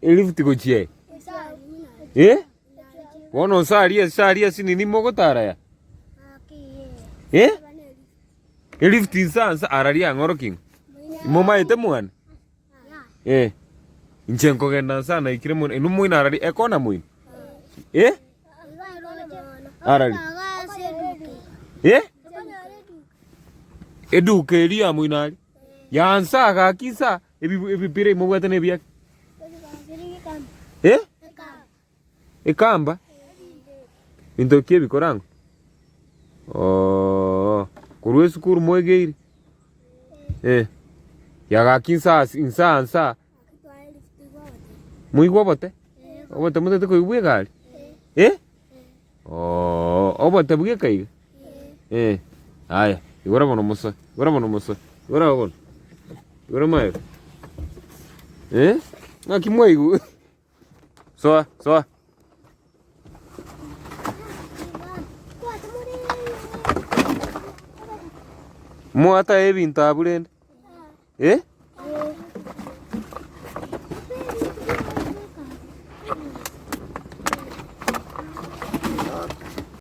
Elifti gochie. Wono saria sinini mogotara ya. Elifti sansa araria ngoroking. Moma ite mwan. Inchenko genda sana ikire mun enu muin arari ekona muin. Arari. Edu keria muinari. Yansa ga kisa ebi pire mo watane biak. Ekamba. Into kebi korango. Oh, kurwe sukuru moegeiri. Yaga kinsa insa. Muy guapote. Obote mutete ko ibuye gari. Oh, obote buye kai. Aya, igora mono muso. Igora gon. Igora mai. Na kimwaigu. Soa. Mo ata ebinta burende.